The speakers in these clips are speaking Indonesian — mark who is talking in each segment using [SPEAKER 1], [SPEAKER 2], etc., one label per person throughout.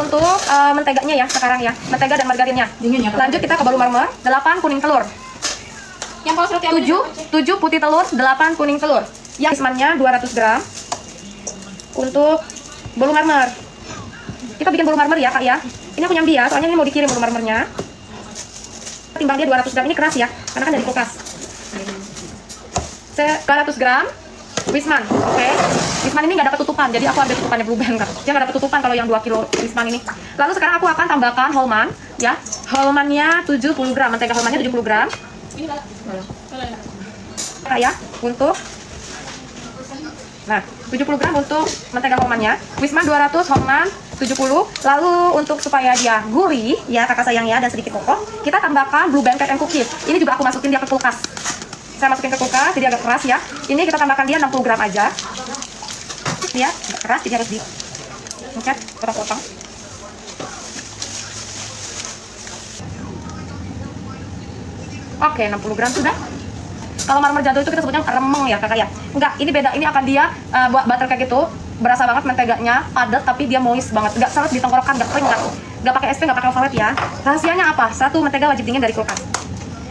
[SPEAKER 1] untuk menteganya ya sekarang ya. Mentega dan margarinnya.
[SPEAKER 2] Dingin ya.
[SPEAKER 1] Lanjut kita ke bolu marmer. 8 kuning telur.
[SPEAKER 2] Yang paus roti
[SPEAKER 1] 7 putih telur, 8 kuning telur. Yang ismannya 200 gram. Untuk bolu marmer. Kita bikin bolu marmer ya kak ya. Ini aku nyambi ya, soalnya ini mau dikirim bolu marmernya. Timbang dia 200 gram, ini keras ya, karena kan dari kulkas. 200 gram Wisman, oke. Wisman ini nggak dapat tutupan, jadi aku ambil tutupannya Blue Band kan. Dia nggak dapat tutupan kalau yang 2 kilo Wisman ini. Lalu sekarang aku akan tambahkan Holman, ya. Holmannya 70 gram, mentega Holmannya 70 gram.
[SPEAKER 2] Ini
[SPEAKER 1] Kak ya, untuk 70 gram untuk mentega Holmannya. Wisman 200, Holman 70. Lalu untuk supaya dia gurih, ya kakak sayang ya, dan sedikit kokoh, kita tambahkan Blue Band Cake and Cookies. Ini juga aku masukin dia ke kulkas. Saya masukin ke kulkas, jadi agak keras ya. Ini kita tambahkan dia 60 gram aja. Ya, agak keras, jadi harus di potong-potong. Oke, 60 gram sudah. Kalau marmer jadul itu kita sebutnya remeng ya kakak ya. Enggak, ini beda. Ini akan dia buat butter kayak gitu. Berasa banget menteganya, padat tapi dia moist banget. Enggak seret di tenggorokan, enggak kering, enggak pakai SP, enggak pakai overlap ya. Rahasianya apa? Satu, mentega wajib dingin dari kulkas.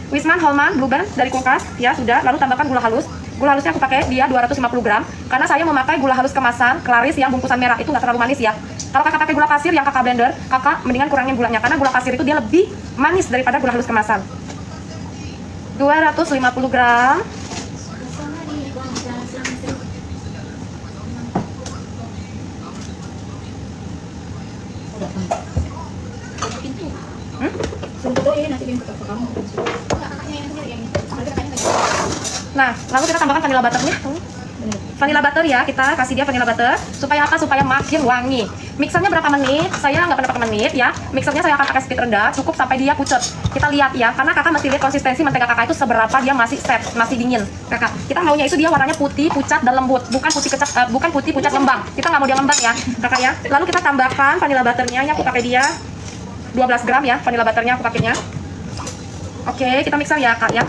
[SPEAKER 1] Wisman, Holman, Blue Band dari kulkas, ya sudah. Lalu tambahkan gula halus. Gula halusnya aku pakai dia 250 gram. Karena saya memakai gula halus kemasan Claris yang bungkusan merah, itu nggak terlalu manis ya. Kalau kakak pakai gula pasir yang kakak blender, kakak mendingan kurangin gulanya. Karena gula pasir itu dia lebih manis daripada gula halus kemasan. 250 gram. Nah, lalu kita tambahkan vanilla butternya. Vanilla butter ya, kita kasih dia vanilla butter. Supaya apa? Supaya makin wangi. Mixernya berapa menit? Saya nggak pernah pakai menit ya. Mixernya saya akan pakai speed rendah, cukup sampai dia pucet. Kita lihat ya, karena kakak mesti lihat konsistensi mentega kakak itu seberapa dia masih set, masih dingin. Kakak, kita maunya itu dia warnanya putih, pucat dan lembut, bukan putih pucat lembang. Kita nggak mau dia lembang ya, kakak ya. Lalu kita tambahkan vanilla butternya, ya aku pakai dia 12 gram ya, vanilla butternya aku pakainya. Oke, kita mixer ya kak ya.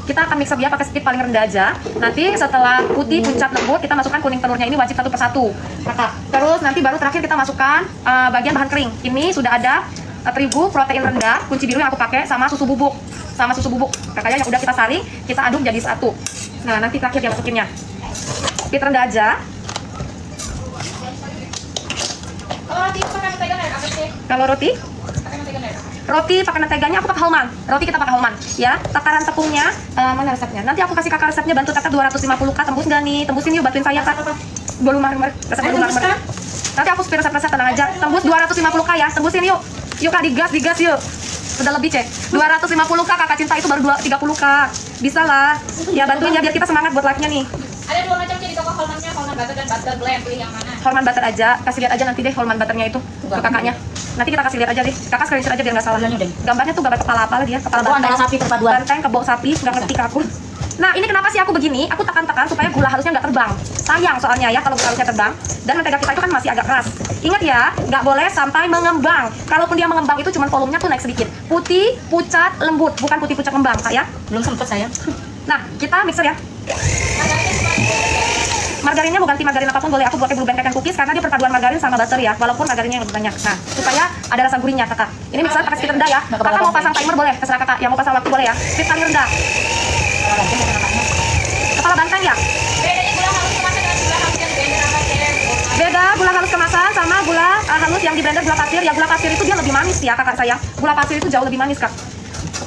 [SPEAKER 1] Kita akan mixer dia pakai speed paling rendah aja. Nanti setelah putih, pucat, lembut, kita masukkan kuning telurnya. Ini wajib satu persatu, kakak. Terus nanti baru terakhir kita masukkan bagian bahan kering. Ini sudah ada terigu protein rendah, kunci biru yang aku pakai, sama susu bubuk. Kakaknya yang udah kita saring, kita aduk jadi satu. Nah, nanti terakhir dia masukinnya. Speed rendah aja.
[SPEAKER 2] Kalau roti pakai mentega apa sih?
[SPEAKER 1] Kalau roti? Roti pakai menteganya aku pakai Holman. Roti kita pakai Holman ya. Takaran tepungnya mana resepnya? Nanti aku kasih kakak resepnya, bantu kakak 250k. Tembus nggak nih? Tembusin yuk, bantuin saya kak. Bolu marmer, resep bolu marmer. Nanti aku spill resep tenang aja. Tembus 250k ya. Tembusin yuk. Yuk kak, digas yuk. Udah lebih cek. 250k kakak cinta itu baru 30k. Bisa lah. Ya bantuin ya biar kita semangat buat live-nya nih.
[SPEAKER 2] Ada dua macam jadi toko Holmannya, Holman butter dan butter blend, pilih yang mana?
[SPEAKER 1] Holman butter aja, kasih lihat aja nanti deh Holman butternya itu ke kakaknya. Nanti kita kasih lihat aja deh. Kakak screenshot aja biar nggak salah. Gambarnya tuh gambar kepala apa lagi ya? Kepala banteng.
[SPEAKER 3] Sapi perpaduan.
[SPEAKER 1] Banteng, kebok sapi, nggak ngerti ke aku. Nah, ini kenapa sih aku begini? Aku tekan-tekan supaya gula halusnya nggak terbang. Sayang soalnya ya kalau gula halusnya terbang. Dan mentega kita itu kan masih agak keras. Ingat ya, nggak boleh sampai mengembang. Kalaupun dia mengembang itu cuma volumenya tuh naik sedikit. Putih, pucat, lembut, bukan putih pucat ngembang, Kak ya.
[SPEAKER 3] Belum sempet saya.
[SPEAKER 1] Nah, kita mixer ya. Margarinnya mau ganti margarin apapun boleh, aku pakai Blue Band Cake and Cookies karena dia perpaduan margarin sama butter ya, walaupun margarinnya yang lebih banyak. Nah, supaya ada rasa gurihnya kakak. Ini mixer pakai speed rendah ya. Kakak mau pasang timer boleh, terserah kakak. Yang mau pasang waktu boleh ya. Speed paling rendah. Kepala banteng ya.
[SPEAKER 2] Bedanya gula halus kemasan dengan gula halus yang di blender apa sih?
[SPEAKER 1] Beda gula halus kemasan sama gula halus yang di blender gula pasir. Ya gula pasir itu dia lebih manis ya kakak saya. Gula pasir itu jauh lebih manis kak.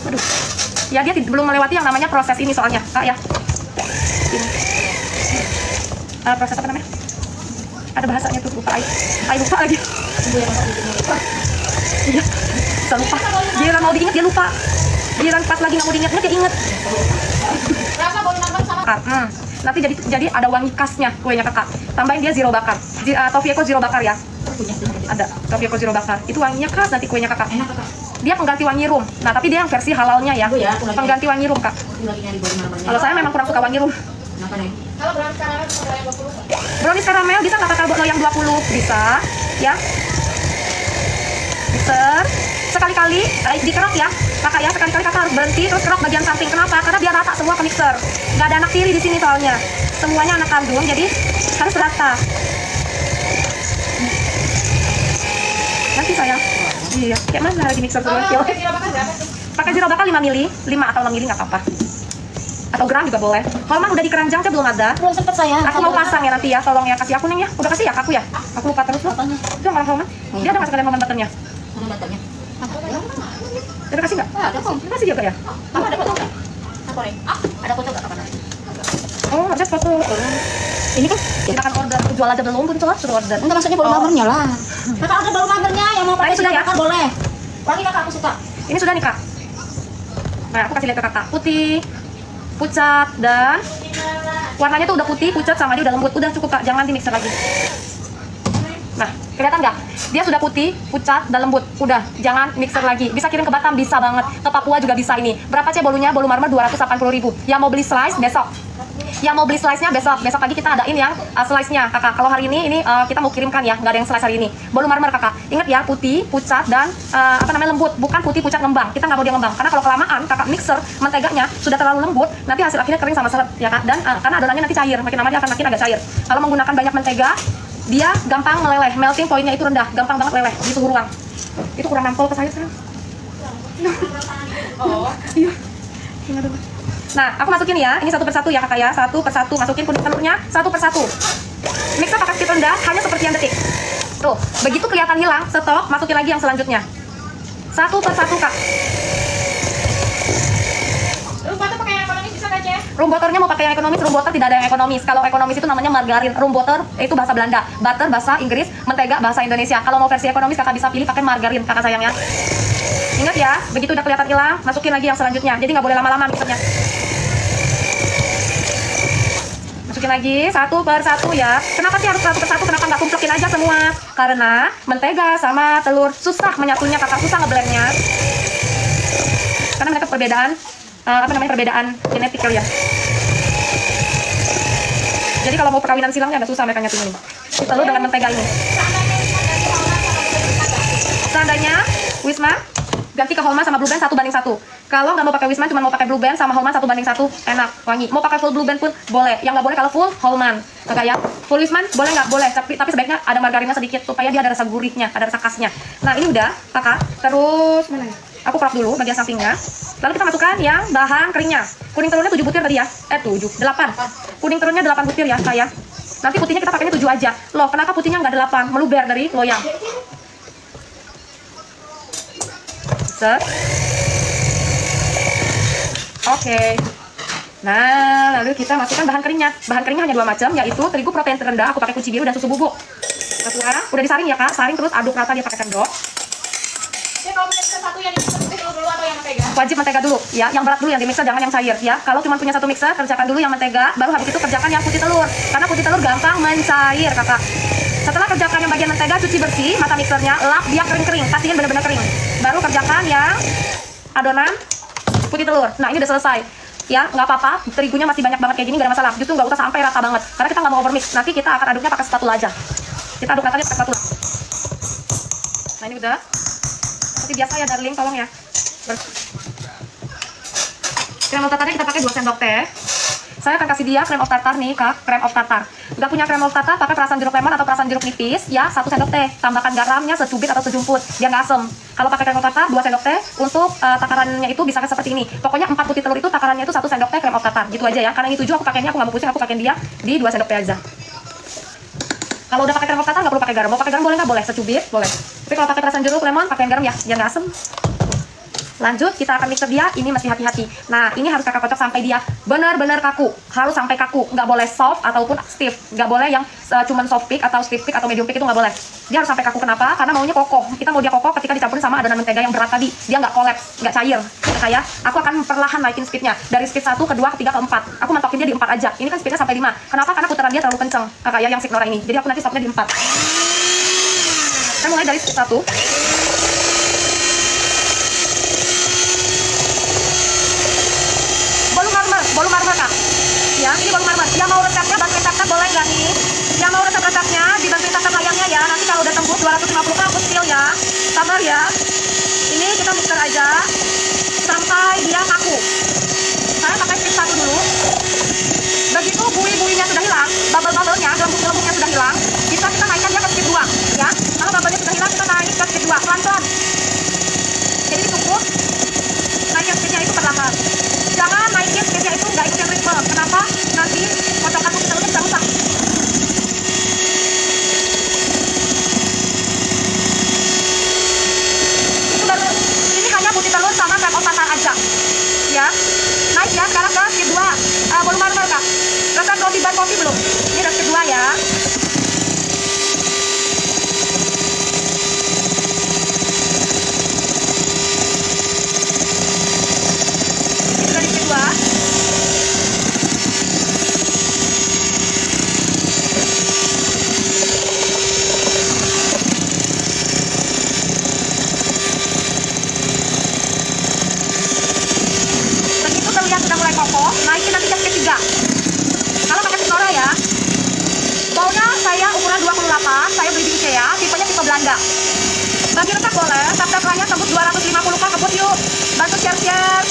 [SPEAKER 1] Aduh. Ya dia belum melewati yang namanya proses ini soalnya kak ya. Ini. Proses apa namanya? Ada bahasanya tuh, lupa lupa lagi. Iya, bisa lupa. Giliran mau diinget dia lupa. Giliran pas lagi nggak mau diingetnya dia inget.
[SPEAKER 2] Rasa bolu marmer sama
[SPEAKER 1] Nanti jadi ada wangi khasnya kuenya kakak. Tambahin dia zero bakar. Toffieko zero bakar ya. Ada Toffieko zero bakar. Itu wanginya khas nanti kuenya kakak.
[SPEAKER 3] Enak kakak.
[SPEAKER 1] Dia pengganti wangi rum. Nah tapi dia yang versi halalnya ya. Pengganti wangi rum kak. Kalau saya memang kurang suka wangi rum.
[SPEAKER 3] Kenapa nih?
[SPEAKER 2] kalau brownies karamel sama yang 20?
[SPEAKER 1] Brownies karamel bisa nggak kakak buat lo yang 20? Bisa ya. Mixer sekali-kali dikerok ya kakak ya, sekali-kali kakak harus berhenti terus kerok bagian samping. Kenapa? Karena biar rata semua ke mixer. Nggak ada anak tiri di sini soalnya, semuanya anak kandung jadi harus rata. Nah nanti saya. Iya, kayak mana lagi mixer
[SPEAKER 2] Oh,
[SPEAKER 1] terus.
[SPEAKER 2] pakai zero bakar berapa tuh?
[SPEAKER 1] Pakai zero bakar 5 mili, 5 atau 6 mili nggak apa-apa. Atau gram juga boleh. Holman udah di keranjang saya belum ada.
[SPEAKER 3] Belum sempet saya.
[SPEAKER 1] Aku mau pasang ya nanti ya, tolong ya kasih aku Neng ya. Udah kasih ya ke aku ya? Aku lupa terus loh.
[SPEAKER 3] Apanya?
[SPEAKER 1] Itu yang Holman. Dia ada nggak sekalian Holman butternya?
[SPEAKER 3] Mana butternya?
[SPEAKER 1] Udah kasih nggak?
[SPEAKER 3] Ada kok.
[SPEAKER 1] Udah kasih juga ya?
[SPEAKER 3] Kamu ada foto nggak? Aku nih. Ada foto nggak kapan?
[SPEAKER 1] Oh, harusnya foto. Ini kan kita akan order. Aku jual aja belum, pun coba suruh order.
[SPEAKER 3] Enggak, maksudnya baru
[SPEAKER 1] Oh.
[SPEAKER 3] mamernya lah. Kakak ada baru mamernya yang mau pakai
[SPEAKER 1] Sudah ya?
[SPEAKER 3] bakar boleh. Wangi kakak, aku suka.
[SPEAKER 1] Ini sudah nih kak. Nah, aku kasih lihat ke kakak. Putih, pucat, dan warnanya tuh udah putih, pucat, sama dia udah lembut. Udah cukup kak, jangan di mixer lagi. Nah, kelihatan nggak? Dia sudah putih, pucat, dan lembut. Udah, jangan mixer lagi. Bisa kirim ke Batam, bisa banget. Ke Papua juga bisa ini. Berapa bolunya? Bolu marmer 280.000. Yang mau beli slice besok. Yang mau beli slice-nya besok. Besok pagi kita adain yang slice-nya kakak. Kalau hari ini kita mau kirimkan ya, nggak ada yang slice hari ini. Bolu marmer kakak. Ingat ya, putih, pucat, dan lembut. Bukan putih, pucat, ngembang. Kita nggak mau dia ngembang. Karena kalau kelamaan kakak mixer menteganya sudah terlalu lembut, nanti hasil akhirnya kering sama seret ya kak. Dan karena adonannya nanti cair, makin lama dia akan makin agak cair. Kalau menggunakan banyak mentega, dia gampang meleleh, melting pointnya itu rendah, gampang banget meleleh di suhu ruang. Itu kurang nampol ke saya sekarang.
[SPEAKER 2] Oh.
[SPEAKER 1] Iya. Nah, aku masukin ya, ini satu persatu ya kakak ya, satu persatu masukin kuning telurnya satu persatu. Mixer pakai speed rendah, hanya seperti yang detik. Tuh, begitu kelihatan hilang, stop, masukin lagi yang selanjutnya. Satu persatu kak.
[SPEAKER 2] Room butter pakai yang ekonomis bisa nggak, Ceh?
[SPEAKER 1] Room butternya mau pakai yang ekonomis, room butter tidak ada yang ekonomis. Kalau ekonomis itu namanya margarin, room butter itu bahasa Belanda, butter bahasa Inggris, mentega bahasa Indonesia. Kalau mau versi ekonomis kakak bisa pilih pakai margarin kakak sayangnya. Ingat ya, begitu udah kelihatan hilang, masukin lagi yang selanjutnya. Jadi nggak boleh lama-lama mixernya. Masukin lagi satu persatu ya. Kenapa sih harus satu persatu? Kenapa nggak kumpulin aja semua? Karena mentega sama telur susah menyatunya kakak, susah ngeblendnya. Karena mereka perbedaan perbedaan genetik kali ya. Jadi kalau mau perkawinan silangnya agak susah mereka nyatuin ini. Si telur dengan mentega ini. Seandainya Wisma ganti ke Holman sama Blue Band 1:1. Kalau nggak mau pakai Wisma, cuma mau pakai Blue Band sama Holman 1:1, enak, wangi. Mau pakai full Blue Band pun boleh. Yang nggak boleh kalau full Holman, kakak ya. Full Wisma boleh nggak? Boleh. Tapi sebaiknya ada margarinnya sedikit supaya dia ada rasa gurihnya, ada rasa khasnya. Nah ini udah, kakak. Terus mana ya? Aku crop dulu bagian sampingnya. Lalu kita masukkan yang bahan keringnya. Kuning telurnya 7 butir tadi ya? 8. Kuning telurnya 8 butir ya, sayang. Nanti putihnya kita pakainya 7 aja. Loh, kenapa putihnya nggak 8? Meluber dari loyang. Set. Oke. Nah, lalu kita masukkan bahan keringnya. Bahan keringnya hanya 2 macam, yaitu terigu protein terendah, aku pakai kunci biru, dan susu bubuk. Udah disaring ya kak, saring terus aduk rata dia pakai sendok.
[SPEAKER 2] Ceh, kalau punya satu yang dimixer dulu atau yang mentega?
[SPEAKER 1] Wajib mentega dulu ya, yang berat dulu yang di mixer, jangan yang cair ya. Kalau cuma punya satu mixer, kerjakan dulu yang mentega, baru habis itu kerjakan yang putih telur. Karena putih telur gampang mencair kakak. Setelah kerjakan yang bagian mentega, cuci bersih mata mixernya, lap dia kering-kering, pastiin benar-benar kering. Baru kerjakan yang adonan putih telur. Nah ini udah selesai ya, nggak apa-apa, terigunya masih banyak banget kayak gini, nggak ada masalah. Justru nggak usah sampai rata banget, karena kita nggak mau overmix. Nanti kita akan aduknya pakai spatula aja. Kita aduk ratanya pakai spatula. Nah ini udah seperti biasa ya darling, tolong ya. Krem of tartarnya kita pakai 2 sendok teh. Saya akan kasih dia krem of tartar nih kak, krem of tartar. Nggak punya krem of tartar, pakai perasan jeruk lemon atau perasan jeruk nipis ya, 1 sendok teh. Tambahkan garamnya secubit atau sejumput biar nggak asem. Kalau pakai krem of tartar 2 sendok teh, untuk takarannya itu bisa seperti ini. Pokoknya 4 putih telur itu takarannya itu 1 sendok teh krem of tartar, gitu aja ya. Karena ini 7 aku pakainya, aku nggak mau pusing, aku pakai dia di 2 sendok teh aja. Kalau udah pakai krem of tartar nggak perlu pakai garam. Mau pakai garam boleh nggak? Boleh, secubit boleh. Tapi kalau pakai perasan jeruk lemon pakai garam ya, biar nggak asem. Lanjut, kita akan mixer dia, ini mesti hati-hati. Nah, ini harus kakak kocok sampai dia benar-benar kaku. Harus sampai kaku, nggak boleh soft ataupun stiff. Nggak boleh yang cuman soft pick atau stiff pick atau medium pick, itu nggak boleh. Dia harus sampai kaku, kenapa? Karena maunya kokoh. Kita mau dia kokoh ketika dicampurin sama adonan mentega yang berat tadi. Dia nggak kolaps, nggak cair. Kayak aku akan perlahan naikin speednya. Dari speed 1, ke 2, ke 3, ke 4. Aku mentokin dia di 4 aja. Ini kan speednya sampai 5. Kenapa? Karena putaran dia terlalu kenceng, kakak ya, yang Signora ini. Jadi aku nanti stopnya di 4. Saya mulai dari speed 1. Bolu marmer kak ya, ini bolu marmer. Yang mau resepnya bantuin tap-tap boleh nggak nih? Yang mau resep-resepnya dibantuin tap-tap layangnya ya. Nanti kalau udah tembus 250 aku spill ya, sabar ya. Ini kita mixer aja sampai dia kaku. Saya pakai speed 1 dulu. Begitu bui-buinya sudah hilang, bubble-bubblenya, gelembung-gelembungnya sudah hilang, bisa kita naikkan dia ke speed 2 ya. Kalau bubble-nya sudah hilang, kita naik ke speed 2. kedua, pelan-pelan. Jadi ditumpuk, naikin speednya itu perlahan. Jangan naikin speednya itu nggak ikutin ritme. Kenapa? Nanti kocokan putih telurnya bisa rusak. Itu baru, ini hanya putih telur sama crab of tartar aja. Ya, naik ya. Sekarang ke speed 2. Belum marmer kak. Resep roti ban kopi belum? Ini resep 2 ya. Naikin nanti ke speed 3. Kalau pakai Sinora ya, baunya saya ukuran 28, saya beli di IKEA, tipenya tipe Belanda. Bagi resep boleh, tap-tap layar tembus 250k, kebut yuk. Bantu share-share,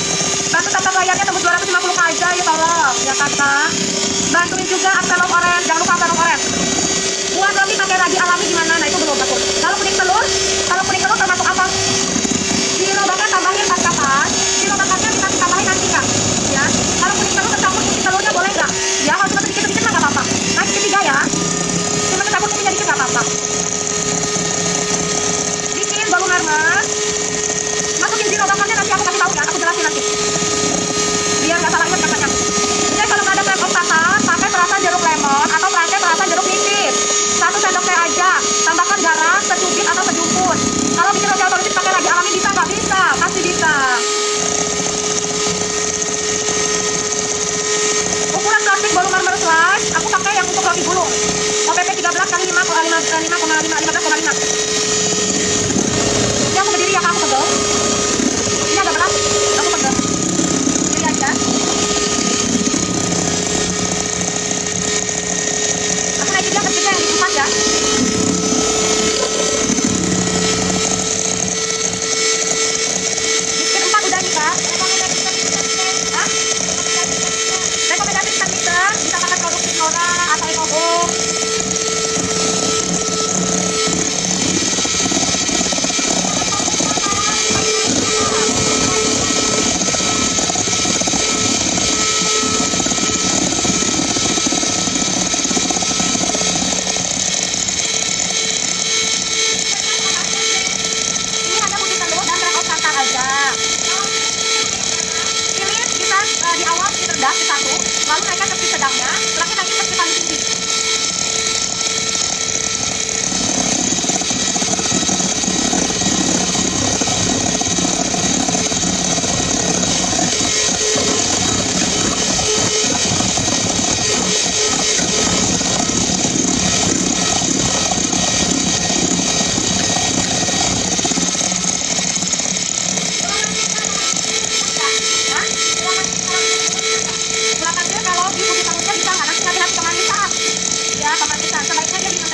[SPEAKER 1] bantu tap-tap layarnya tembus 250k aja ya tolong, ya kakak. Bantuin juga Absalom Orange, jangan lupa Absalom Orange. Buat roti pakai ragi alami gimana? Nah itu belum bagus. Kalau kuning telur termasuk apa? Zero bakar tambahin pas kapan? Zero bakarnya bisa ditambahin nanti kak. Ya, kalau kuning telur tercampur putih telurnya boleh nggak? Ya, kalau cuma sedikit-sedikit mah nggak apa-apa. Naik ke 3 ya. Cuma tercampur putihnya dikit nggak apa-apa. Bikin baru marmer. Masukin zero bakarnya nanti aku kasih tahu ya. Aku jelasin nanti. Biar nggak salah ingat katanya. Jadi kalau nggak ada crab of tartar, pakai perasan jeruk lemon atau pakai perasan jeruk nipis. 1 sendok teh aja. Tambahkan garam secubit atau sejumput. Kalau bikin roti otomatis pakai ragi alami bisa nggak? Bisa, pasti bisa. Ukuran plastik baru marmer slice, aku pakai yang untuk roti gulung. OPP 13 kali 5,5. Ini aku berdiri ya kak, aku pegel. Ini agak berat, aku pegel. Berdiri aja. Aku naikin dia ke speednya yang di 4 ya. Lalu naikkan ke speed sedangnya, setelahnya naikkan ke speed paling tinggi.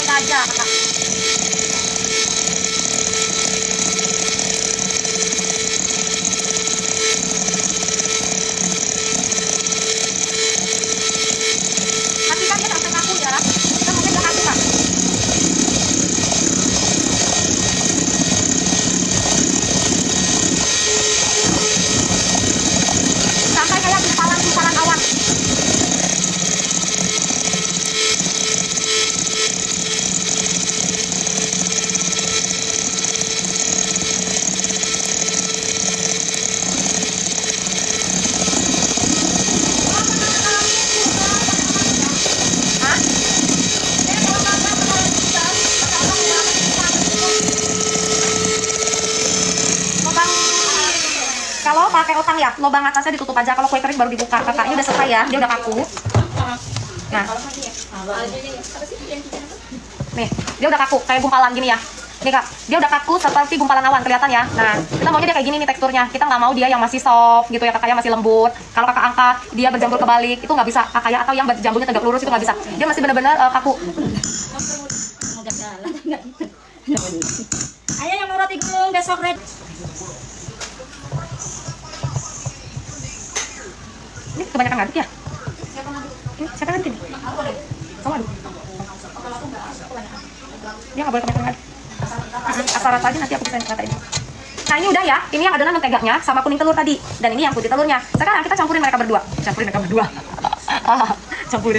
[SPEAKER 1] Aja, kakak. Pastikan dia sampai kaku ya. Kita mungkin gak kaku kak. Sampai kayak gumpalan awan. Kalau pakai otang ya, lubang atasnya ditutup aja. Kalau kue kering baru dibuka. Kakak, ini udah selesai ya, dia udah kaku. Nah, nih, dia udah kaku, kayak gumpalan gini ya. Nih kak, dia udah kaku seperti gumpalan awan, kelihatan ya. Nah, kita maunya dia kayak gini nih teksturnya. Kita nggak mau dia yang masih soft gitu ya, kakak, yang masih lembut. Kalau kakak angkat, dia berjambur kebalik, itu nggak bisa. Kakak ya, atau yang jamburnya tegak lurus itu nggak bisa. Dia masih benar-benar kaku.
[SPEAKER 3] Ayo yang mau roti gulung besok red.
[SPEAKER 1] Ini kebanyakan ngaduk ya? Ini siapa ngaduk ini? Kamu aduk? Dia nggak boleh kebanyakan ngaduk. Asal rata aja, nanti aku bisa ratain. Nah ini udah ya, ini yang adonan menteganya sama kuning telur tadi. Dan ini yang putih telurnya. Sekarang kita campurin mereka berdua. Campurin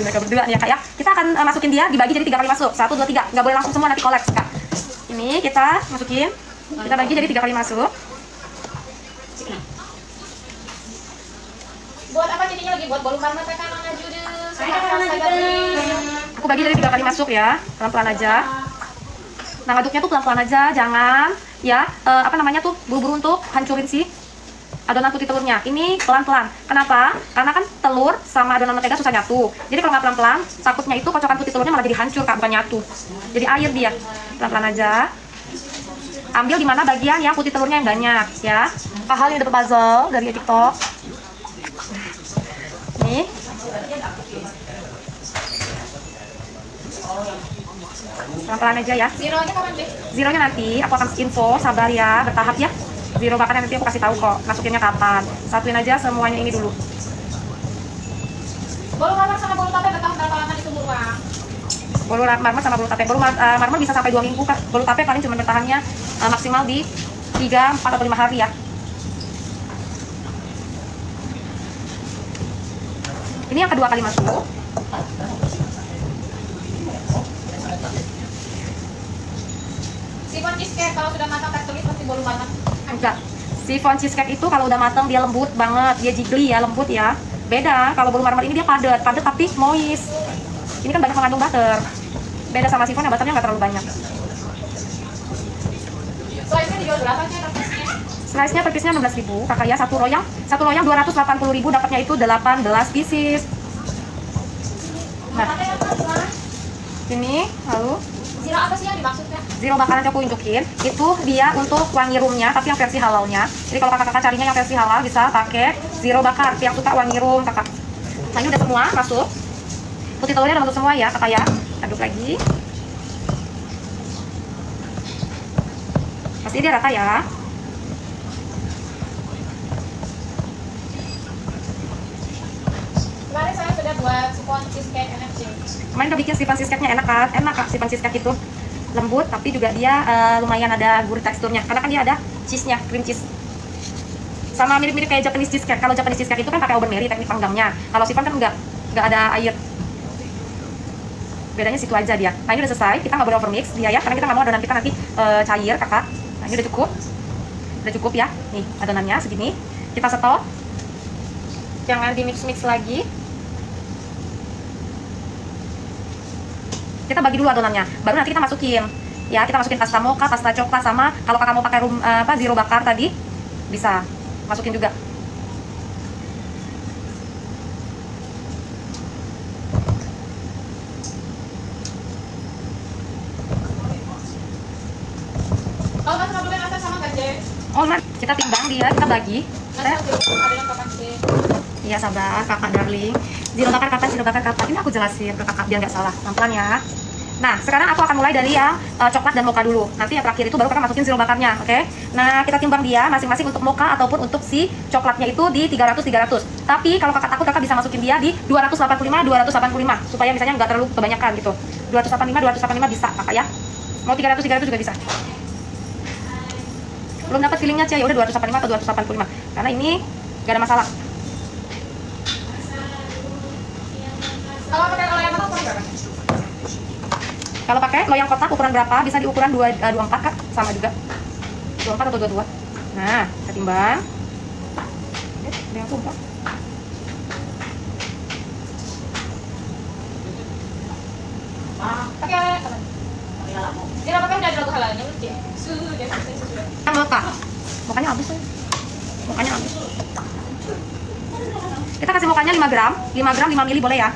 [SPEAKER 1] mereka berdua nih ya kak ya. Kita akan masukin dia, dibagi jadi 3 kali masuk. 1, 2, 3. Nggak boleh langsung semua, nanti kolaps kak. Ini kita masukin, kita bagi jadi 3 kali masuk.
[SPEAKER 2] Buat apa jadinya lagi? Buat bolu marmer tekan mana judes.
[SPEAKER 1] Aku bagi jadi 3 kali masuk ya, pelan-pelan aja. Nah ngaduknya tuh pelan-pelan aja, jangan ya buru-buru untuk hancurin si adonan putih telurnya. Ini pelan-pelan. Kenapa? Karena kan telur sama adonan mentega susah nyatu. Jadi kalau nggak pelan-pelan, takutnya itu kocokan putih telurnya malah jadi hancur kak, bukan nyatu. Jadi air dia. Pelan-pelan aja. Ambil di mana bagian yang putih telurnya yang banyak ya. Hal ini dapat puzzle dari TikTok. Nih. Pelan-pelan aja ya.
[SPEAKER 2] Zeronya kapan deh?
[SPEAKER 1] Zeronya nanti aku akan info, sabar ya, bertahap ya. Zero bakarnya nanti aku kasih tahu kok, masukinnya kapan. Satuin aja semuanya ini dulu.
[SPEAKER 2] Bolu marmer sama bolu tape bertahan berapa lama di sumur bang?
[SPEAKER 1] Bolu marmer sama bolu tape. Bolu marmer bisa sampai 2 minggu kak. Bolu tape paling cuma bertahannya maksimal di 3, 4 atau 5 hari ya. Ini yang kedua kali masuk.
[SPEAKER 2] Sifon cheesecake kalau sudah matang tertulis pasti bolu marmer.
[SPEAKER 1] Enggak. Sifon cheesecake itu kalau udah matang dia lembut banget, dia jiggly ya, lembut ya. Beda, kalau bolu marmer ini dia padat tapi moist. Ini kan banyak mengandung butter. Beda sama sifon yang butternya nggak terlalu banyak.
[SPEAKER 2] Slice-nya dijual berapa sih harganya?
[SPEAKER 1] Slice-nya per piece-nya 16.000 kakak ya, satu loyang 280.000, dapatnya itu 18 pieces. Nah, ini lalu
[SPEAKER 2] Zero apa sih yang dimaksudnya?
[SPEAKER 1] zero bakaran aku unjukin. Itu dia untuk wangi roomnya, tapi yang versi halalnya. Jadi kalau kakak-kakak carinya yang versi halal bisa pakai zero bakar. Yang suka wangi room kakak. Nah ini udah semua masuk. Putih telurnya udah masuk semua ya kakak ya. Aduk lagi. Pasti dia rata ya.
[SPEAKER 2] Kemarin saya sudah buat sifon cheesecake NFC.
[SPEAKER 1] Kemarin udah bikin sifon cheesecake-nya enak kak, sifon cheesecake itu lembut, tapi juga dia lumayan ada gurih teksturnya, karena kan dia ada cheese-nya, cream cheese. Sama mirip-mirip kayak Japanese cheesecake. Kalau Japanese cheesecake itu kan pakai oven Mary teknik panggangnya. Kalau sifon kan nggak ada air. Bedanya situ aja dia. Nah ini udah selesai, kita nggak boleh overmix dia ya, karena kita nggak mau adonan kita nanti cair kakak. Nah ini udah cukup ya. Nih adonannya segini, kita stop. Jangan di mix lagi. Kita bagi dulu adonannya, baru nanti kita masukin ya. Kita masukin pasta mocha, pasta coklat, sama kalau kakak mau pakai zero bakar tadi bisa masukin juga.
[SPEAKER 2] Kalau mas mau rasa sama nggak Jay?
[SPEAKER 1] Oh man, kita timbang dia, kita bagi.
[SPEAKER 2] Ada yang kapan sih?
[SPEAKER 1] Iya sabar kakak darling. Zero bakar kapan? Ini aku jelasin ke kakak biar nggak salah, pelan-pelan ya. Nah, sekarang aku akan mulai dari yang coklat dan mocha dulu. Nanti yang terakhir itu baru kakak masukin zero bakarnya, oke? Nah, kita timbang dia masing-masing untuk mocha ataupun untuk si coklatnya itu di 300. Tapi kalau kakak takut, kakak bisa masukin dia di 285 supaya misalnya nggak terlalu kebanyakan gitu. 285 bisa kakak ya. Mau 300 juga bisa. Belum dapat feelingnya Cia, ya udah 285 atau 285. Karena ini nggak ada masalah.
[SPEAKER 2] Kalau pakai loyang kotak berapa?
[SPEAKER 1] Kalau pakai loyang kotak ukuran berapa? Bisa di ukuran 24 kak, sama juga 24 atau 22. Nah, kita timbang. Ada yang tumpah.
[SPEAKER 2] Pakai apa? Dia pakai udah ada logo halalnya belum sih? Sudah.
[SPEAKER 1] Kan mukanya habis ya. Mukanya habis. Kita kasih mukanya 5 gram 5 mili boleh ya.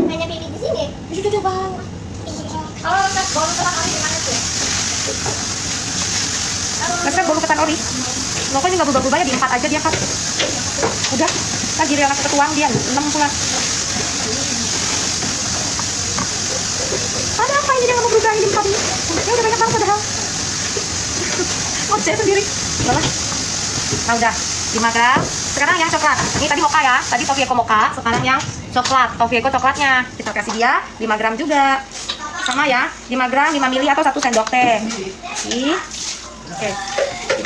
[SPEAKER 3] Hanya pilih di sini.
[SPEAKER 1] Itu dia bang.
[SPEAKER 2] Kalau resep bolu ketan ori gimana sih?
[SPEAKER 1] Resep bolu ketan ori. Pokoknya nggak berubah-ubah ya, di 4 aja dia kan. Udah, kan giliran aku ketuang dia 6 pula. Ada apa ini dia nggak mau berubah ini 4 ini? Ya udah banyak banget padahal. Ngoceh sendiri. Udah lah. Nah udah. 5 gram. Sekarang yang coklat. Ini tadi mocha ya. Tadi Toffee Eco mocha. Sekarang yang coklat. Toffee Eco coklatnya. Kita kasih dia 5 gram juga. Sama ya. 5 gram 5 mili atau 1 sendok teh. Oke.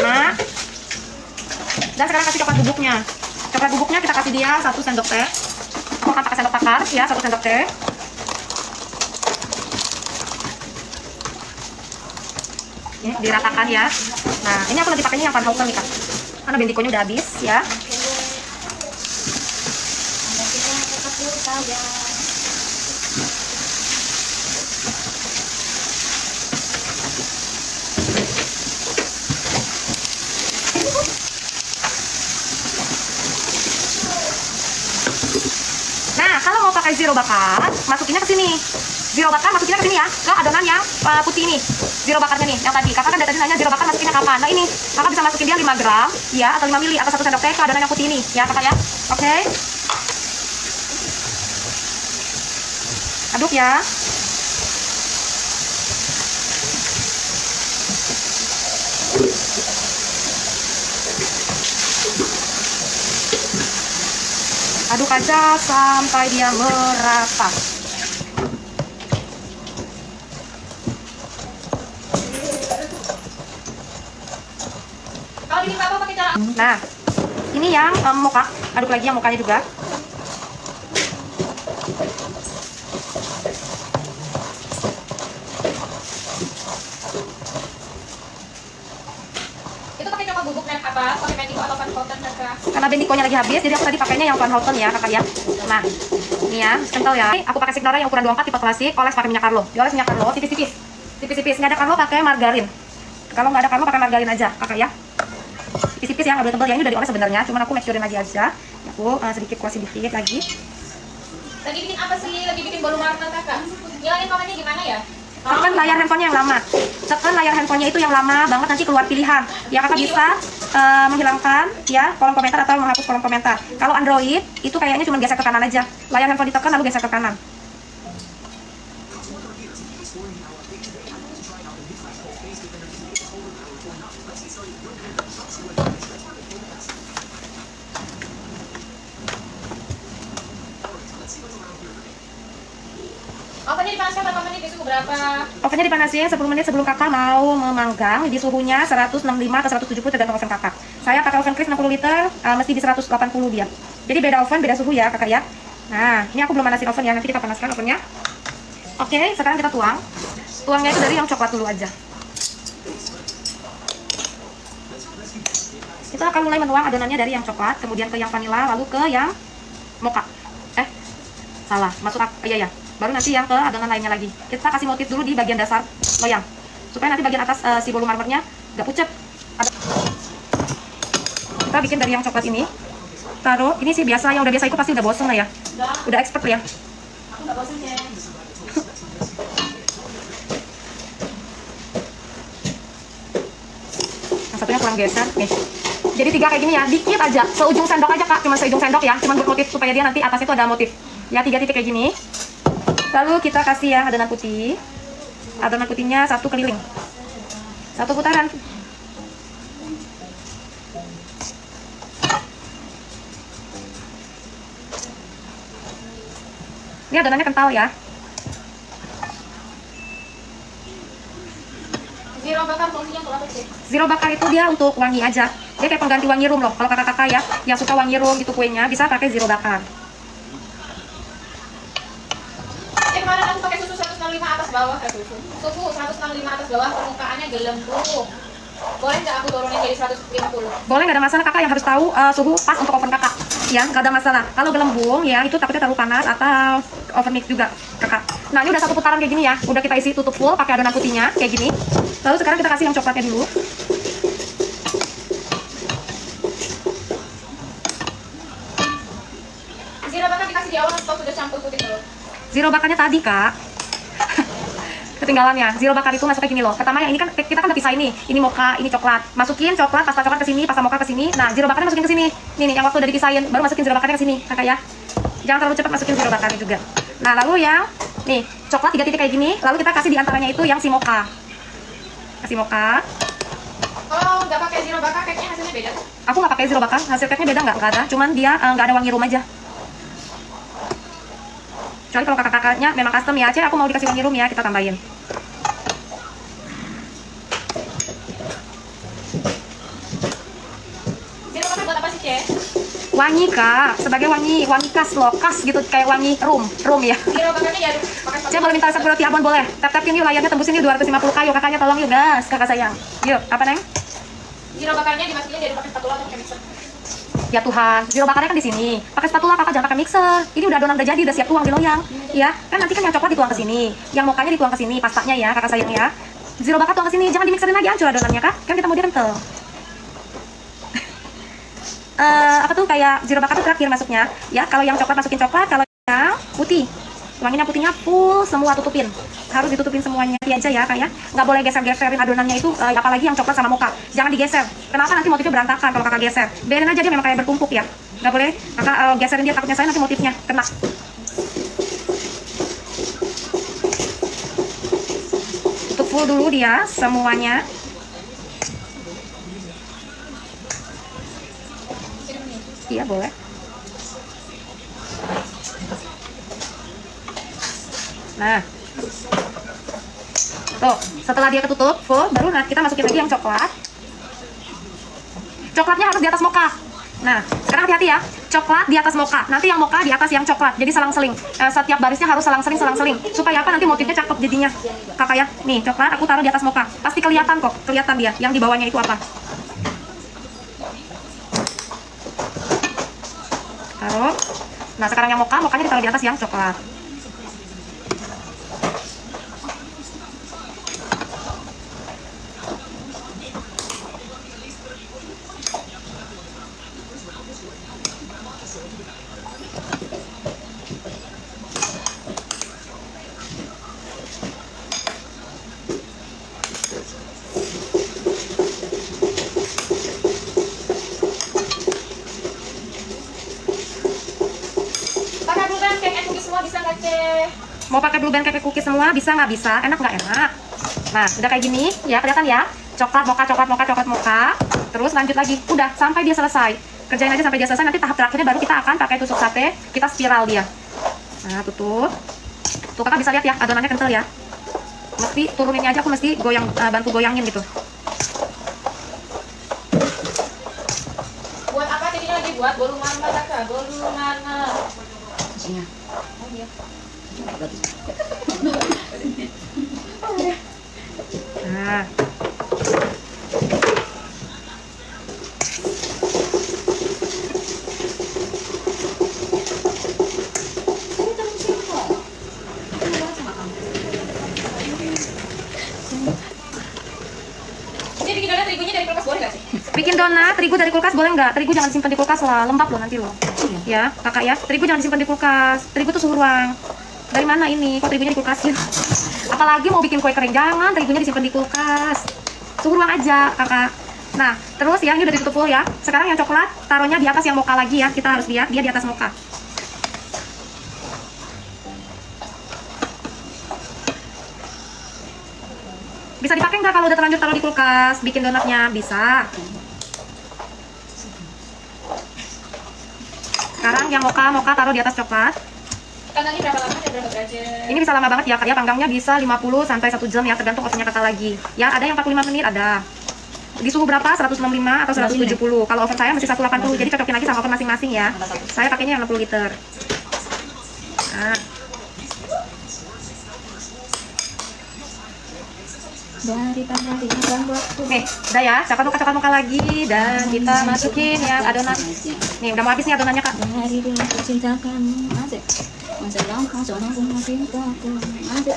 [SPEAKER 1] 5. Dan sekarang kasih coklat bubuknya. Coklat bubuknya kita kasih dia 1 sendok teh. Aku akan pakai sendok takar ya, 1 sendok teh. Ini diratakan ya. Nah, ini aku lagi pakainya yang Van Houten nih Kak. Karena bentikonya udah habis ya. Nah, kalau mau pakai zero bakar, masukinnya ke sini. Zero bakar masukinnya ke sini ya, ke adonan yang putih ini. Zero bakarnya nih, yang tadi. Kakak kan dari tadi nanya zero bakar masukinnya kapan. Nah ini, kakak bisa masukin dia 5 gram, ya, atau 5 mili, atau 1 sendok teh ke adonan yang putih ini, ya kakak ya. Oke. Aduk ya. Aduk aja sampai dia merata.
[SPEAKER 2] Kalau bikin papa pakai cara
[SPEAKER 1] Nah, ini yang mocha. Aduk lagi yang mukanya juga.
[SPEAKER 2] itu pakai coklat bubuk dan apa? Pakai Bendigo atau Van Houten kakak?
[SPEAKER 1] Karena bendikonya lagi habis, jadi aku tadi pakainya yang Van Houten ya kakak ya. Nah, ini ya, kental ya. Aku pakai Signora yang ukuran 24 tipe klasik, oles pakai minyak Carlo. Dioles minyak Carlo, tipis-tipis. Tipis-tipis, nggak ada Carlo pakai margarin. Kalau nggak ada Carlo pakai margarin aja kakak ya. Tipis-tipis ya, nggak boleh tebal ya. Ini udah dioles sebenarnya, cuman aku make sure-in lagi aja. Aku sedikit kuas sedikit lagi.
[SPEAKER 2] Lagi bikin apa sih? Lagi bikin bolu marmer kakak? Ngilangin komennya gimana ya?
[SPEAKER 1] Tekan layar handphonenya yang lama. Tekan layar handphonenya itu yang lama banget, nanti keluar pilihan. Ya kakak bisa menghilangkan ya kolom komentar atau menghapus kolom komentar. Kalau Android itu kayaknya cuma geser ke kanan aja. Layar handphone ditekan lalu geser ke kanan.
[SPEAKER 2] Ovennya dipanaskan berapa menit? Di suhu berapa?
[SPEAKER 1] Ovennya dipanasin 10 menit sebelum kakak mau memanggang di suhunya 165 atau 170 tergantung oven kakak. Saya pakai oven Kris 60 liter, mesti di 180 dia. Jadi beda oven, beda suhu ya kakak ya. Nah, ini aku belum panasin oven ya, nanti kita panaskan ovennya. Oke, sekarang kita tuang. Tuangnya itu dari yang coklat dulu aja. Kita akan mulai menuang adonannya dari yang coklat, kemudian ke yang vanila, lalu ke yang mocha. Salah, iya ya. Baru nanti yang ke adonan lainnya lagi. Kita kasih motif dulu di bagian dasar loyang, supaya nanti bagian atas si bolu marmernya nggak pucet. Kita bikin dari yang coklat ini. Taruh, ini sih biasa, yang udah biasa ikut pasti udah bosen lah ya. Udah expert ya.
[SPEAKER 2] Aku nggak bosan ya.
[SPEAKER 1] Yang satunya kurang geser. Nih. Jadi 3 kayak gini ya, dikit aja, seujung sendok aja kak, cuma seujung sendok ya, cuma buat motif supaya dia nanti atasnya itu ada motif. Ya 3 titik kayak gini. Lalu kita kasih ya adonan putih. Adonan putihnya 1 keliling. 1 putaran. Ini adonannya kental ya.
[SPEAKER 2] Zero bakar fungsinya untuk apa sih?
[SPEAKER 1] Zero bakar itu dia untuk wangi aja. Dia kayak pengganti wangi room loh. Kalau kakak-kakak ya yang suka wangi room gitu kuenya bisa pakai zero bakar.
[SPEAKER 2] Kemarin aku pakai susu 165 atas bawah suhu 165 atas bawah, permukaannya gelembung. Boleh nggak aku turunin jadi 150?
[SPEAKER 1] Boleh, nggak ada masalah kakak, yang harus tahu suhu pas untuk oven kakak. Ya, nggak ada masalah. Kalau gelembung ya itu takutnya terlalu panas atau oven mix juga kakak. Nah ini udah 1 putaran kayak gini ya. Udah kita isi tutup full pakai adonan putihnya kayak gini. Lalu sekarang kita kasih yang coklatnya dulu.
[SPEAKER 2] Zero bakar dikasih di awal atau sudah campur putih dulu?
[SPEAKER 1] Zero bakarnya tadi kak. Ketinggalannya, zero bakar itu masuknya gini loh. Pertama yang ini kan kita kan udah pisah ini mocha, ini coklat. Masukin coklat, pasta coklat ke sini, pasta mocha ke sini. Nah, zero bakarnya masukin ke sini. Nih yang waktu udah dipisahin, baru masukin zero bakarnya ke sini, kakak ya. Jangan terlalu cepat masukin zero bakarnya juga. Nah, lalu yang nih, coklat 3 titik kayak gini, lalu kita kasih di antaranya itu yang si mocha. Kasih mocha.
[SPEAKER 2] Kalau nggak pakai zero bakar, kayaknya hasilnya beda.
[SPEAKER 1] Aku nggak pakai zero bakar, hasil cake-nya beda nggak ada. Cuman dia nggak ada wangi rum aja. Kecuali kalau kakak-kakaknya memang custom ya, Cek, aku mau dikasih wangi rum ya, kita tambahin.
[SPEAKER 2] Zero bakar buat apa sih, Ce?
[SPEAKER 1] Wangi kak, sebagai wangi khas loh, khas gitu kayak wangi rum ya.
[SPEAKER 2] Zero bakarnya diaduk pakai
[SPEAKER 1] Cek boleh minta resep roti abon boleh. Tap-tapin yuk layarnya, tembusin yuk 250k yuk kakaknya, tolong yuk gas kakak sayang. Yuk, apa neng?
[SPEAKER 2] Zero bakarnya dimasukin diaduk pakai spatula atau pakai mixer?
[SPEAKER 1] Ya Tuhan, zero bakarnya kan di sini. Pakai spatula kakak, jangan pakai mixer. Ini udah adonan udah jadi, udah siap tuang di loyang. Ya, kan nanti kan yang coklat dituang ke sini, yang mokanya dituang ke sini, pastanya ya kakak sayang ya. Zero bakar tuang ke sini, jangan dimixerin lagi, hancur adonannya kak. Kan kita mau dia kental. Apa tuh kayak zero bakar tuh terakhir masuknya. Ya, kalau yang coklat masukin coklat, kalau yang putih wanginya putihnya full semua tutupin, harus ditutupin semuanya aja ya kak ya, nggak boleh geser-geserin adonannya itu, apalagi yang coklat sama mocha jangan digeser. Kenapa? Nanti motifnya berantakan kalau kakak geser. Biarin aja dia memang kayak bertumpuk ya, nggak boleh kakak geserin dia, takutnya saya nanti motifnya kena. Tutup full dulu dia semuanya. Iya boleh. Nah, tuh setelah dia ketutup full, baru kita masukin lagi yang coklat. Coklatnya harus di atas mocha. Nah, sekarang hati-hati ya, coklat di atas mocha, nanti yang mocha di atas yang coklat, jadi selang-seling. Setiap barisnya harus selang-seling, supaya apa? Nanti motifnya cakep jadinya, kakak ya. Nih coklat aku taruh di atas mocha, pasti kelihatan kok, kelihatan dia. Yang di bawahnya itu apa? Taruh. Nah sekarang yang mokanya ditaruh di atas yang coklat. Mau pakai blue band kayak cookies semua bisa nggak bisa? Enak nggak enak? Nah udah kayak gini ya, kelihatan ya, coklat mocha. Terus lanjut lagi, udah sampai dia selesai. Kerjain aja sampai dia selesai. Nanti tahap terakhirnya baru kita akan pakai tusuk sate, kita spiral dia. Nah tutup. Tuh kakak bisa lihat ya, adonannya kental ya. Mesti turuninnya aja, aku mesti goyang, bantu goyangin gitu.
[SPEAKER 2] Buat apa jadinya lagi buat bolu mana kakak? Bolu mana?
[SPEAKER 4] Isinya.
[SPEAKER 2] Oh iya.
[SPEAKER 1] Nah.
[SPEAKER 2] Jadi bikin donat terigunya dari kulkas boleh nggak sih?
[SPEAKER 1] Bikin donat terigu dari kulkas boleh nggak? Terigu jangan disimpan di kulkas lah, lembab loh nanti loh. Ya kakak ya, terigu jangan disimpan di kulkas. Terigu tuh suhu ruang. Dari mana ini? Kok terigunya di kulkasin? Apalagi mau bikin kue kering, jangan terigunya disimpan di kulkas. Suhu ruang aja kakak. Nah terus ya, ini udah ditutup full ya. Sekarang yang coklat taruhnya di atas yang mocha lagi ya. Kita harus lihat dia di atas mocha. Bisa dipakai nggak kalau udah terlanjur taruh di kulkas? Bikin donatnya bisa. Sekarang yang mocha taruh di atas coklat.
[SPEAKER 2] Panggangnya berapa lama dan berapa derajat?
[SPEAKER 1] Ini bisa lama banget ya kak ya, panggangnya bisa 50 sampai 1 jam ya, tergantung ovennya kakak lagi. Ya ada yang 45 menit ada. Di suhu berapa? 165 atau 170. Kalau oven saya masih 180, jadi cocokin lagi sama oven masing-masing ya. Saya pakainya yang 60 liter. Nah. Nih, udah ya, coklat muka lagi dan kita masukin ya adonan. Nih, udah mau habis nih adonannya kak.
[SPEAKER 4] Dari dulu aku cinta kamu, asik. Masa gampang seorang pun mau cinta aku, asik.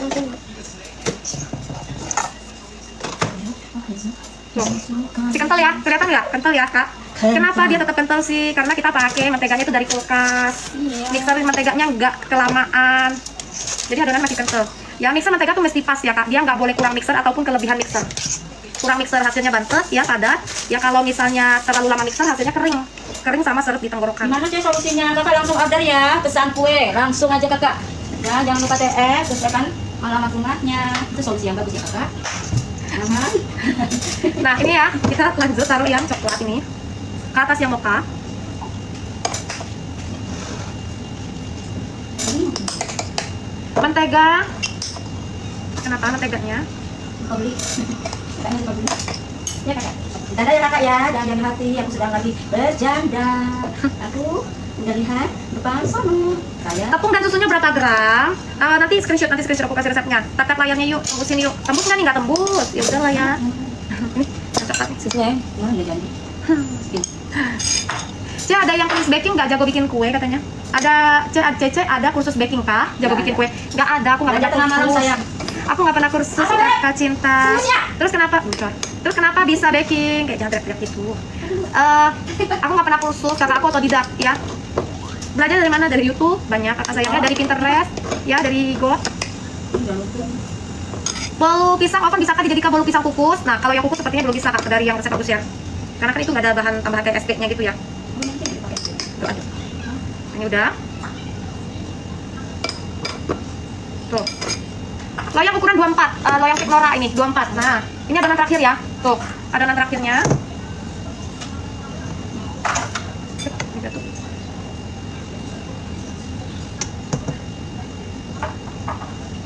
[SPEAKER 1] Tuh, si kental ya, kelihatan nggak? Kental ya kak. Kenapa dia tetap kental sih? Karena kita pakai menteganya itu dari kulkas. Mixerin menteganya nggak kelamaan, jadi adonan masih kental. Yang mixer mentega tuh mesti pas ya kak, dia nggak boleh kurang mixer ataupun kelebihan mixer. Kurang mixer hasilnya bantet ya, padat. Ya kalau misalnya terlalu lama mixer hasilnya kering sama seret di tenggorokan.
[SPEAKER 4] Gimana sih solusinya? Kakak langsung order ya, pesan kue, langsung aja kakak. Ya, jangan lupa TS, sesuaikan alamat rumahnya. Itu solusi yang bagus ya kakak.
[SPEAKER 1] Nah ini ya, kita lanjut taruh yang coklat ini. ke atas yang mocha. Mentega. Kenapa menteganya?
[SPEAKER 4] Kau beli. Kakaknya kau beli. Ya kakak. Dadah ya kakak ya, jangan hati, aku sedang lagi berjanda. Aku udah lihat depan sana. Saya
[SPEAKER 1] Tepung dan susunya berapa gram? Nanti screenshot aku kasih resepnya. Takat layarnya yuk, tembusin yuk. Tembus nggak nih? Nggak tembus. Ya udah lah ya. Ini yang coklat nih.
[SPEAKER 4] sesuai. Mana udah jadi?
[SPEAKER 1] Cek ada yang kursus baking nggak jago bikin kue katanya? Ada Cece ada kursus baking kah? Jago
[SPEAKER 4] Nggak
[SPEAKER 1] bikin
[SPEAKER 4] ada.
[SPEAKER 1] kue? Nggak ada, aku nggak
[SPEAKER 4] Ada
[SPEAKER 1] pernah
[SPEAKER 4] tengah malam
[SPEAKER 1] kursus.
[SPEAKER 4] sayang.
[SPEAKER 1] Aku nggak pernah kursus Kak Cinta. Terus kenapa? Bocor. Terus kenapa bisa baking? Kayak jangan teriak-teriak gitu. Aku nggak pernah kursus, kakak aku otodidak ya. Belajar dari mana? Dari YouTube banyak kakak sayangnya, dari Pinterest ya, dari Go. Bolu pisang oven bisa kan dijadikan bolu pisang kukus? Nah kalau yang kukus sepertinya belum bisa kak, dari yang resep aku share. Karena kan itu nggak ada bahan tambahan kayak SP-nya gitu ya. Tuh, aduh. Ini udah. Tuh. Loyang ukuran 24, loyang Pignora ini 24. Nah, ini adonan terakhir ya. Tuh, adonan terakhirnya. Ini tuh.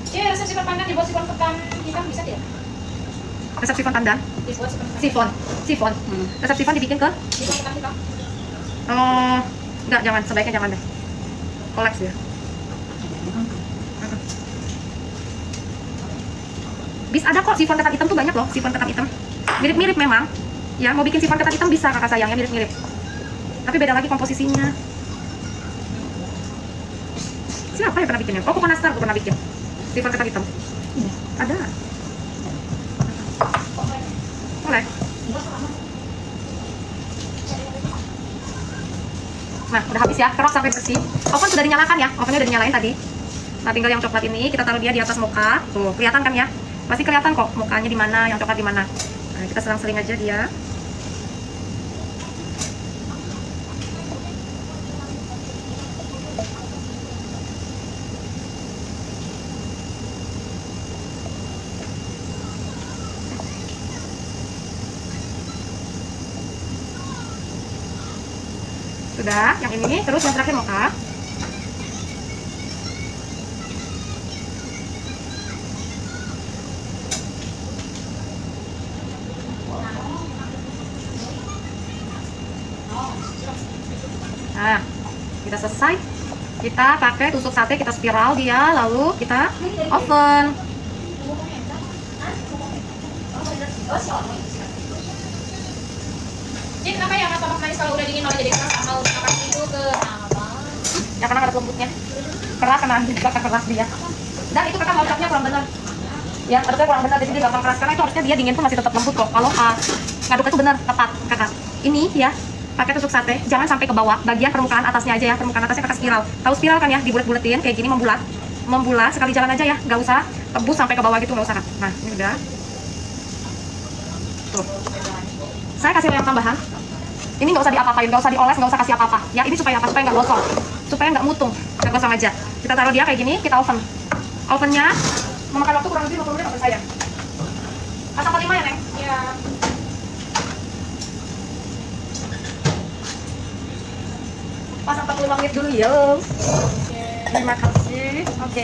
[SPEAKER 2] Cek resep sifon pandan dibuat sifon ketan hitam bisa tidak?
[SPEAKER 1] Resep sifon pandan,
[SPEAKER 2] Dibuat sifon ketan
[SPEAKER 1] sifon. Resep sifon dibikin ke?
[SPEAKER 2] sifon ketan hitam.
[SPEAKER 1] Enggak, jangan, sebaiknya jangan deh. Kolaps ya. Bisa ada kok sifon ketan hitam tuh banyak loh, sifon ketan hitam. Mirip-mirip memang. Ya, mau bikin sifon ketan hitam bisa kakak sayangnya mirip-mirip. Tapi beda lagi komposisinya. Siapa yang pernah bikinnya? Oh, Coco Nastar aku pernah bikin. Sifon ketan hitam. Ada. Boleh. Nah, udah habis ya, kerok sampai bersih. Oven sudah dinyalakan ya, ovennya udah dinyalain tadi. Nah, tinggal yang coklat ini kita taruh dia di atas mocha. Tuh, kelihatan kan ya? Pasti kelihatan kok mukanya di mana, yang coklat di mana. Nah, kita selang-seling aja dia. Sudah, yang ini, terus yang terakhir mocha. Nah, kita selesai. Kita pakai tusuk sate, kita spiral dia, lalu kita oven.
[SPEAKER 2] Cek kenapa ya martabak manis kalau udah dingin malah jadi keras sama makan itu ke apa?
[SPEAKER 1] Ya karena ada lembutnya. Keras karena bakar keras dia. Dan itu kakak mau capnya kurang benar. Ya, harusnya kurang benar, jadi dia gampang keras. Karena itu harusnya dia dingin pun masih tetap lembut kok. Kalau ngaduk itu benar, tepat kakak. Ini ya, pakai tusuk sate, jangan sampai ke bawah. Bagian permukaan atasnya aja ya, permukaan atasnya kakak spiral. Tahu spiral kan ya, dibulet-buletin kayak gini, membulat. Membulat sekali jalan aja ya, nggak usah tebus sampai ke bawah gitu, nggak usah kan. Nah, ini udah. Tuh. Saya kasih loyang tambahan. Ini nggak usah diapa-apain, nggak usah dioles, nggak usah kasih apa-apa. Ya ini supaya apa? Supaya nggak gosong, supaya nggak mutung, nggak gosong aja. Kita taruh dia kayak gini, kita oven. Ovennya memakan waktu kurang lebih 50 menit oven saya. Asam 5 ya, Neng?
[SPEAKER 2] Ya.
[SPEAKER 1] Pas 45 menit dulu ya. Terima kasih. Oke.